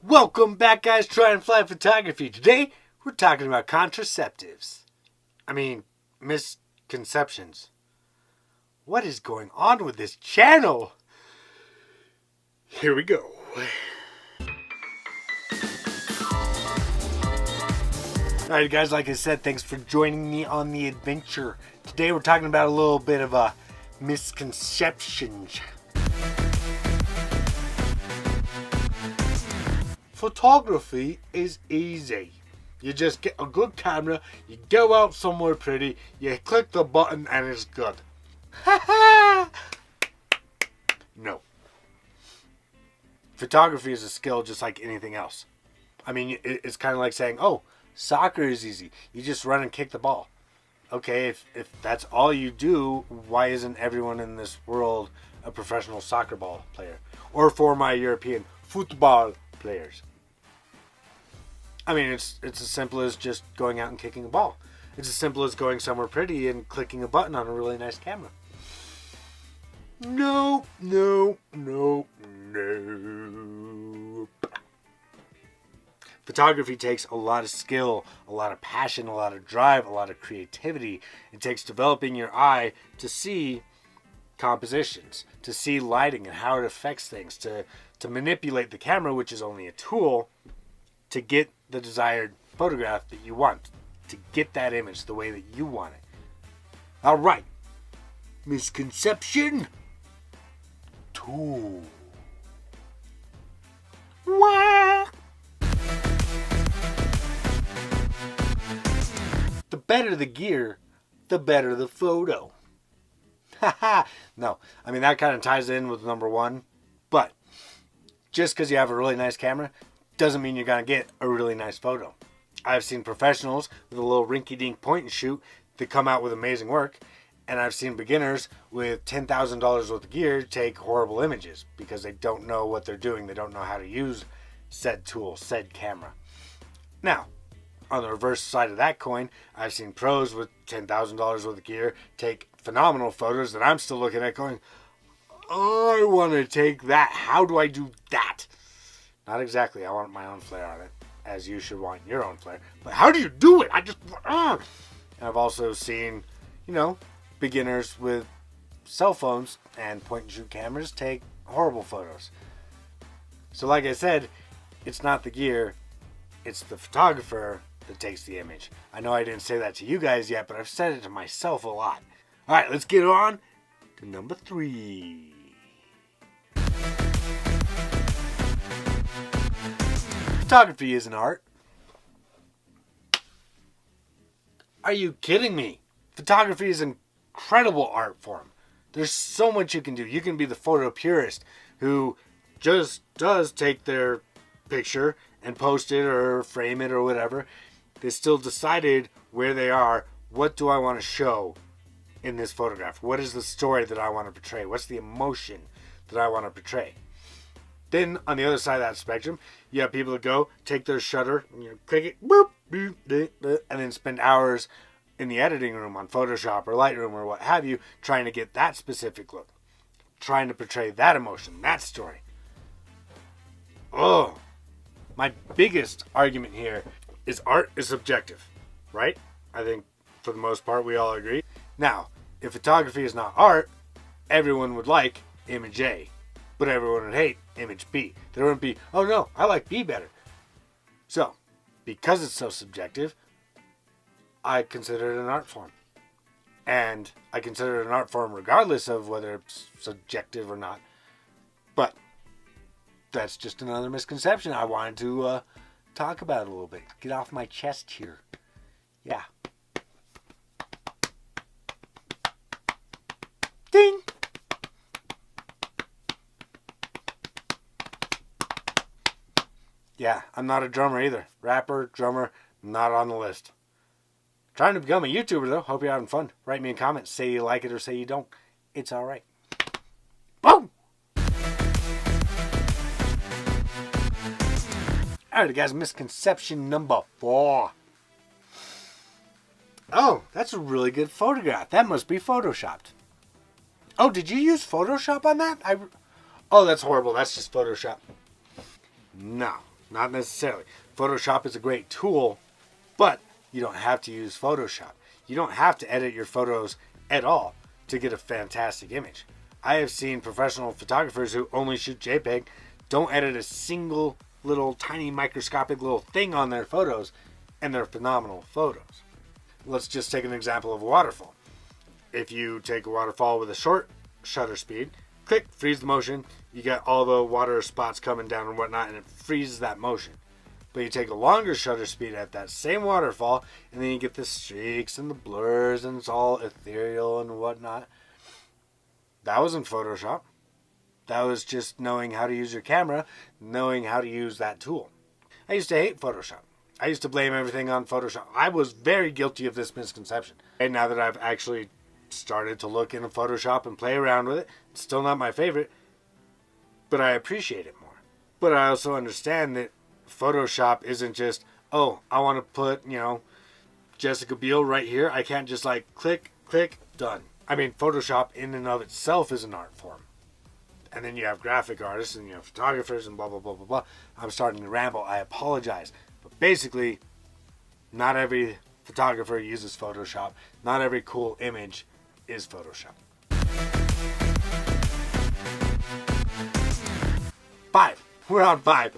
Welcome back, guys. Try and Fly Photography. Today, we're talking about contraceptives. Misconceptions. What is going on with this channel? Here we go. Alright, guys, like I said, thanks for joining me on the adventure. Today, we're talking about a little bit of a misconceptions. Photography is easy. You just get a good camera, you go out somewhere pretty, you click the button and it's good. No. Photography is a skill just like anything else. It's kind of like saying, oh, soccer is easy. You just run and kick the ball. Okay, if that's all you do, why isn't everyone in this world a professional soccer ball player? Or for my European football players. It's as simple as just going out and kicking a ball. It's as simple as going somewhere pretty and clicking a button on a really nice camera. No. Photography takes a lot of skill, a lot of passion, a lot of drive, a lot of creativity. It takes developing your eye to see compositions, to see lighting and how it affects things, to manipulate the camera, which is only a tool, to get the desired photograph that you want, to get that image the way that you want it. All right. Misconception 2. Wah! The better the gear, the better the photo. Haha. No, that kind of ties in with number 1, but just because you have a really nice camera doesn't mean you're going to get a really nice photo. I've seen professionals with a little rinky-dink point and shoot that come out with amazing work, and I've seen beginners with $10,000 worth of gear take horrible images because they don't know what they're doing. They don't know how to use said tool, said camera. Now, on the reverse side of that coin, I've seen pros with $10,000 worth of gear take phenomenal photos that I'm still looking at going, I want to take that. How do I do that? Not exactly. I want my own flair on it, as you should want your own flair. But how do you do it? And I've also seen, beginners with cell phones and point and shoot cameras take horrible photos. So like I said, it's not the gear, it's the photographer that takes the image. I know I didn't say that to you guys yet, but I've said it to myself a lot. All right, let's get on to number 3. Photography is an art. Are you kidding me? Photography is an incredible art form. There's so much you can do. You can be the photo purist who just does take their picture and post it or frame it or whatever. They still decided where they are. What do I want to show in this photograph? What is the story that I want to portray? What's the emotion that I want to portray? Then, on the other side of that spectrum, you have people that go, take their shutter, click it, boop, boop, and then spend hours in the editing room on Photoshop or Lightroom or what have you, trying to get that specific look, trying to portray that emotion, that story. Oh, my biggest argument here is art is subjective, right? I think for the most part we all agree. Now, if photography is not art, everyone would like image A. But everyone would hate image B. There wouldn't be, oh no, I like B better. So, because it's so subjective, I consider it an art form. And I consider it an art form regardless of whether it's subjective or not. But that's just another misconception I wanted to talk about a little bit. Get off my chest here. Yeah. Ding! Yeah, I'm not a drummer either. Rapper, drummer, not on the list. Trying to become a YouTuber though. Hope you're having fun. Write me a comment. Say you like it or say you don't. It's alright. Boom! Alright guys, misconception number 4. Oh, that's a really good photograph. That must be photoshopped. Oh, did you use Photoshop on that? Oh, that's horrible. That's just Photoshop. No. Not necessarily. Photoshop is a great tool, but you don't have to use Photoshop. You don't have to edit your photos at all to get a fantastic image. I have seen professional photographers who only shoot JPEG, don't edit a single little tiny microscopic little thing on their photos, and they're phenomenal photos. Let's just take an example of a waterfall. If you take a waterfall with a short shutter speed, click, freeze the motion, you get all the water spots coming down and whatnot, and it freezes that motion. But you take a longer shutter speed at that same waterfall, and then you get the streaks and the blurs, and it's all ethereal and whatnot. That wasn't Photoshop. That was just knowing how to use your camera, knowing how to use that tool. I used to hate Photoshop. I used to blame everything on Photoshop. I was very guilty of this misconception. And now that I've actually started to look into Photoshop and play around with it, it's still not my favorite, but I appreciate it more. But I also understand that Photoshop isn't just, oh, I want to put, Jessica Biel right here. I can't just click, done. I mean, Photoshop in and of itself is an art form. And then you have graphic artists and you have photographers and blah, blah, blah, blah, blah. I'm starting to ramble. I apologize. But basically, not every photographer uses Photoshop. Not every cool image is Photoshop. 5. We're on 5.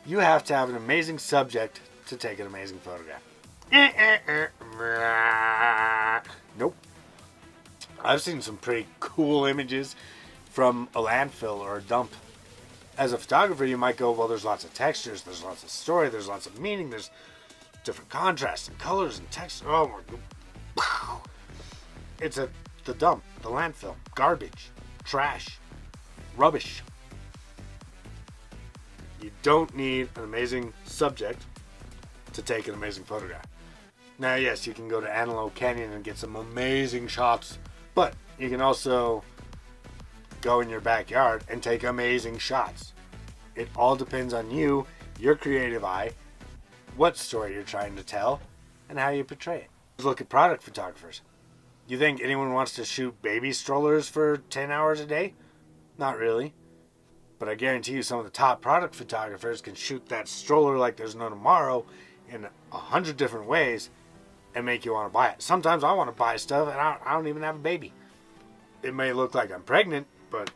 You have to have an amazing subject to take an amazing photograph. Nope. I've seen some pretty cool images from a landfill or a dump. As a photographer, you might go, well, there's lots of textures, there's lots of story, there's lots of meaning, there's different contrasts and colors and text. Oh my God. It's the dump, the landfill, garbage, trash, rubbish. You don't need an amazing subject to take an amazing photograph. Now, yes, you can go to Antelope Canyon and get some amazing shots, but you can also go in your backyard and take amazing shots. It all depends on you, your creative eye, what story you're trying to tell, and how you portray it. Let's look at product photographers. You think anyone wants to shoot baby strollers for 10 hours a day? Not really. But I guarantee you some of the top product photographers can shoot that stroller like there's no tomorrow in 100 different ways and make you want to buy it. Sometimes I want to buy stuff and I don't even have a baby. It may look like I'm pregnant, but,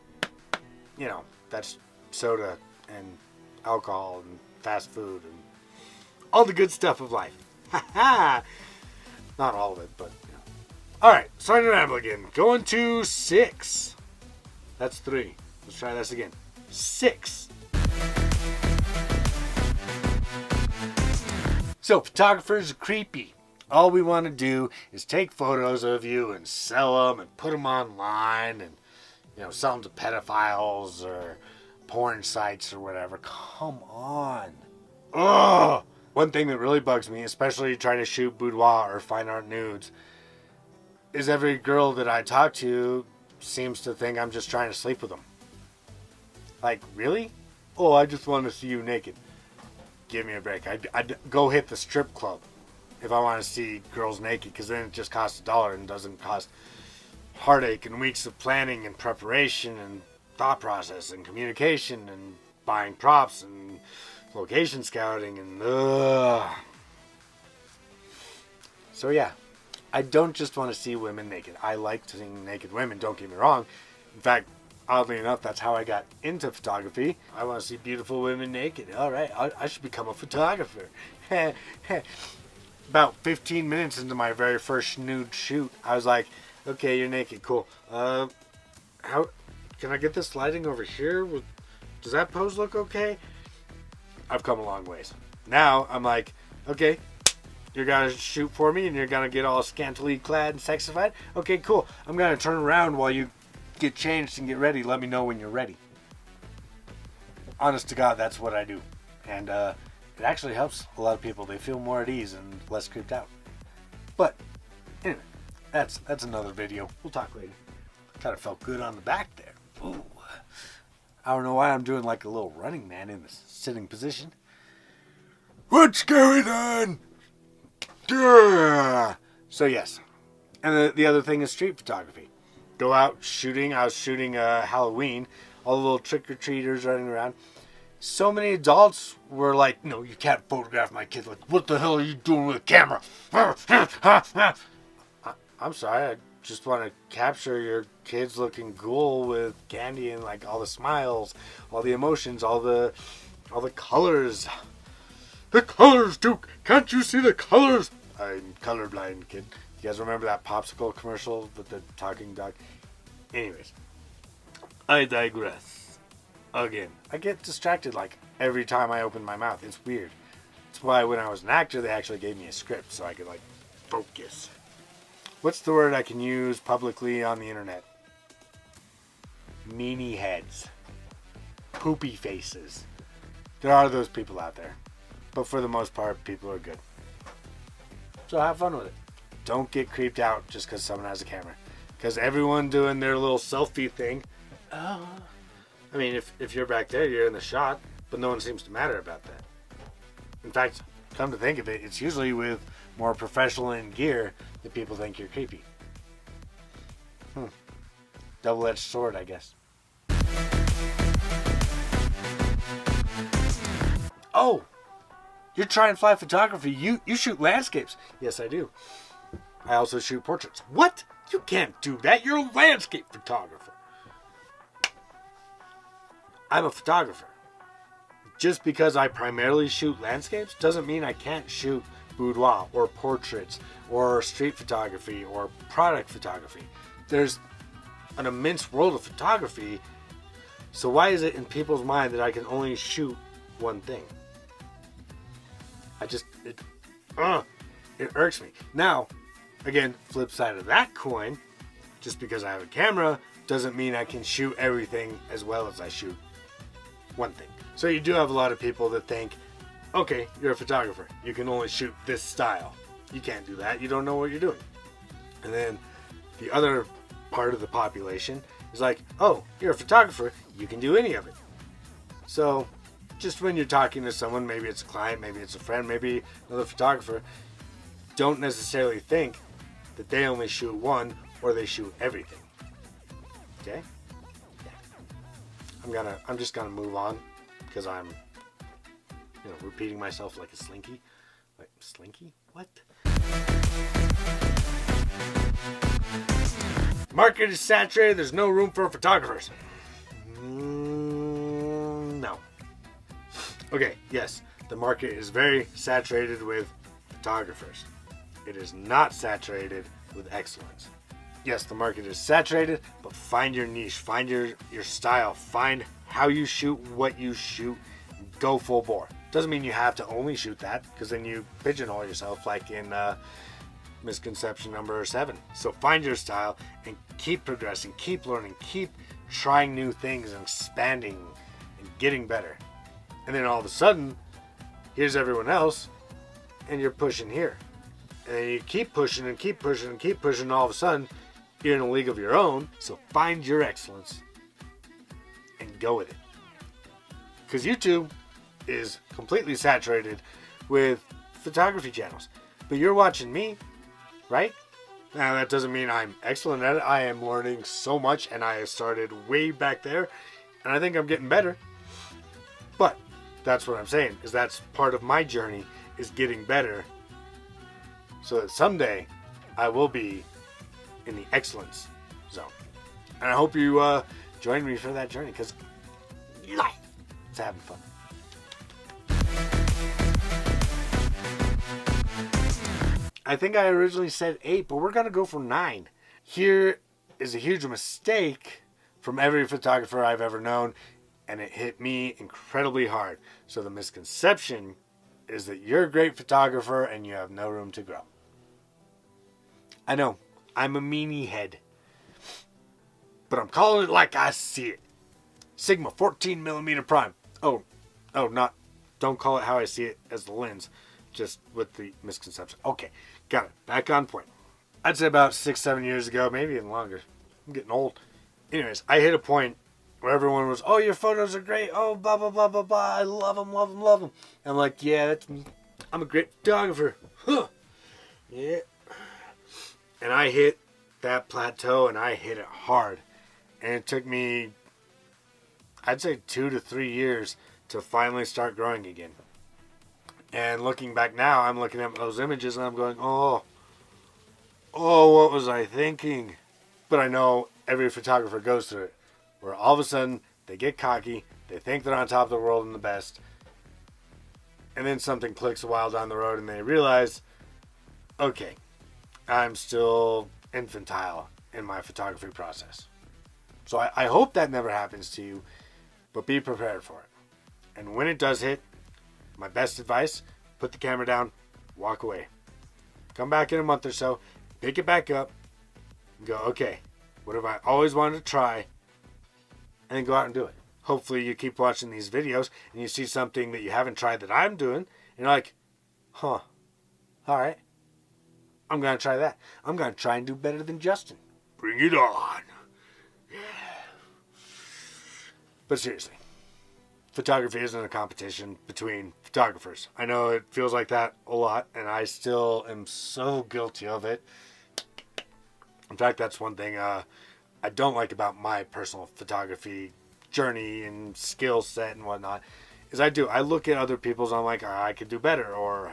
that's soda and alcohol and fast food and all the good stuff of life. Not all of it, but, All right, starting to ramble again. Going to 6. That's 3. Let's try this again. 6. So photographers are creepy. All we want to do is take photos of you and sell them and put them online and sell them to pedophiles or porn sites or whatever. Come on. Ugh. One thing that really bugs me, especially trying to shoot boudoir or fine art nudes, is every girl that I talk to seems to think I'm just trying to sleep with them. Like, really? Oh, I just want to see you naked. Give me a break. I'd go hit the strip club if I want to see girls naked, because then it just costs $1 and doesn't cost heartache and weeks of planning and preparation and thought process and communication and buying props and location scouting and So yeah, I don't just want to see women naked. I like seeing naked women, don't get me wrong. In fact, oddly enough, that's how I got into photography. I want to see beautiful women naked. All right, I should become a photographer. About 15 minutes into my very first nude shoot, I was like, okay, you're naked, cool. How can I get this lighting over here? Does that pose look okay? I've come a long ways. Now I'm like, okay, you're gonna shoot for me and you're gonna get all scantily clad and sexified. Okay, cool. I'm gonna turn around while you get changed and get ready. Let me know when you're ready. Honest to God, that's what I do. And it actually helps a lot of people. They feel more at ease and less creeped out. But anyway, that's another video. We'll talk later. Kind of felt good on the back there. Ooh. I don't know why I'm doing like a little running man in the sitting position. What's going on? Yeah. So yes. And the other thing is street photography. Go out shooting. I was shooting Halloween. All the little trick-or-treaters running around. so many adults were like, no, you can't photograph my kid. Like, what the hell are you doing with a camera? I'm sorry, I just want to capture your kids looking cool with candy and like all the smiles, all the emotions, all the colors. The colors, Duke! Can't you see the colors? I'm colorblind, kid. You guys remember that popsicle commercial with the talking dog? Anyways, I digress. Again, I get distracted like every time I open my mouth. It's weird. That's why when I was an actor, they actually gave me a script so I could like focus. What's the word I can use publicly on the internet? Meanie heads. Poopy faces. There are those people out there. But for the most part, people are good. So have fun with it. Don't get creeped out just because someone has a camera. Because everyone doing their little selfie thing. Oh. I mean, if you're back there, you're in the shot. But no one seems to matter about that. In fact, come to think of it, it's usually with more professional in gear that people think you're creepy. Double-edged sword, I guess. Oh! You're trying fly photography. You shoot landscapes. Yes, I do. I also shoot portraits. What? You can't do that. You're a landscape photographer. I'm a photographer. Just because I primarily shoot landscapes doesn't mean I can't shoot boudoir or portraits or street photography or product photography. There's an immense world of photography. So why is it in people's mind that I can only shoot one thing? It irks me. Now, again, flip side of that coin, just because I have a camera doesn't mean I can shoot everything as well as I shoot one thing. So you do have a lot of people that think, okay, you're a photographer. You can only shoot this style. You can't do that. You don't know what you're doing. And then the other part of the population is like, oh, you're a photographer. You can do any of it. So just when you're talking to someone, maybe it's a client, maybe it's a friend, maybe another photographer, don't necessarily think that they only shoot one or they shoot everything. Okay? Yeah. I'm just gonna move on because I'm, repeating myself like a slinky. Wait, slinky? What? Market is saturated. There's no room for photographers. No. Okay, yes, the market is very saturated with photographers. It is not saturated with excellence. Yes, the market is saturated, but find your niche, find your style, find how you shoot, what you shoot, go full bore. Doesn't mean you have to only shoot that, because then you pigeonhole yourself like in misconception number 7. So find your style and keep progressing, keep learning, keep trying new things and expanding and getting better. And then all of a sudden, here's everyone else, and you're pushing here. And then you keep pushing and keep pushing and keep pushing, and all of a sudden, you're in a league of your own. So find your excellence and go with it. Because YouTube is completely saturated with photography channels. But you're watching me, right? Now, that doesn't mean I'm excellent at it. I am learning so much, and I started way back there, and I think I'm getting better. But that's what I'm saying, is that's part of my journey, is getting better, so that someday I will be in the excellence zone. And I hope you join me for that journey, because it's having fun. I think I originally said 8, but we're going to go for 9. Here is a huge mistake from every photographer I've ever known, and it hit me incredibly hard. So the misconception is that you're a great photographer and you have no room to grow. I know, I'm a meanie head, but I'm calling it like I see it. Sigma 14mm prime. Don't call it how I see it as the lens, just with the misconception. Okay, got it. Back on point. I'd say about 6-7 years ago, maybe even longer. I'm getting old. Anyways, I hit a point where everyone was, oh, your photos are great. Oh, blah, blah, blah, blah, blah. I love them, love them, love them. And I'm like, yeah, that's me. I'm a great photographer. Huh. Yeah. And I hit that plateau, and I hit it hard. And it took me, I'd say 2 to 3 years to finally start growing again. And looking back now, I'm looking at those images and I'm going, oh, what was I thinking? But I know every photographer goes through it, where all of a sudden they get cocky, they think they're on top of the world and the best, and then something clicks a while down the road and they realize, okay, I'm still infantile in my photography process. So I hope that never happens to you, but be prepared for it. And when it does hit, my best advice, put the camera down, walk away. Come back in a month or so, pick it back up, and go, okay, what have I always wanted to try? And then go out and do it. Hopefully you keep watching these videos and you see something that you haven't tried that I'm doing, and you're like, huh, all right, I'm going to try that. I'm going to try and do better than Justin. Bring it on. Yeah. But seriously, photography isn't a competition between photographers. I know it feels like that a lot, and I still am so guilty of it. In fact, that's one thing I don't like about my personal photography journey and skill set and whatnot, is I look at other people's and I'm like, I could do better, or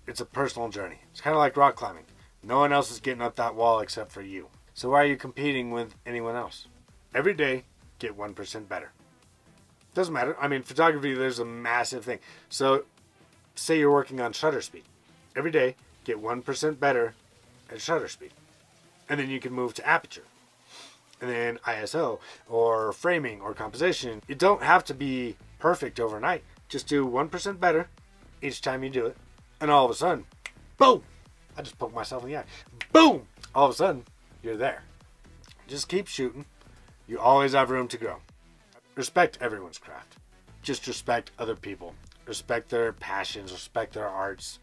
it's a personal journey. It's kind of like rock climbing. No one else is getting up that wall except for you. So why are you competing with anyone else? Every day, get 1% better. Doesn't matter. I mean, photography, there's a massive thing. So say you're working on shutter speed. Every day, get 1% better at shutter speed. And then you can move to aperture. And then ISO or framing or composition. You don't have to be perfect overnight. Just do 1% better each time you do it. And all of a sudden, boom! I just poked myself in the eye. Boom! All of a sudden, you're there. Just keep shooting. You always have room to grow. Respect everyone's craft. Just respect other people. Respect their passions. Respect their arts.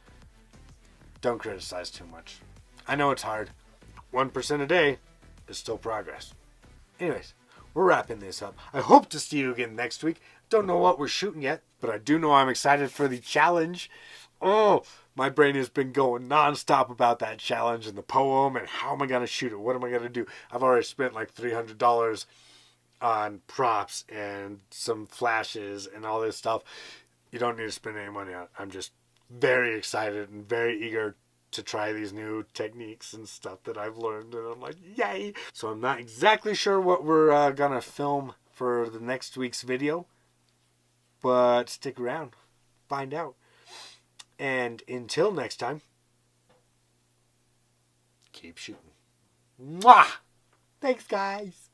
Don't criticize too much. I know it's hard. 1% a day is still progress. Anyways, we're wrapping this up. I hope to see you again next week. Don't know what we're shooting yet, but I do know I'm excited for the challenge. Oh, my brain has been going nonstop about that challenge and the poem and how am I going to shoot it? What am I going to do? I've already spent like $300 on props and some flashes and all this stuff. You don't need to spend any money on it. I'm just very excited and very eager to try these new techniques and stuff that I've learned, and I'm like, yay! So I'm not exactly sure what we're gonna film for the next week's video, but stick around, find out. And until next time, keep shooting. Mwah! Thanks, guys.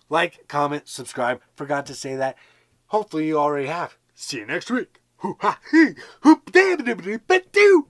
Like, comment, subscribe. Forgot to say that. Hopefully you already have. See you next week. Hoo ha hee. Hoop dab dab dab doo.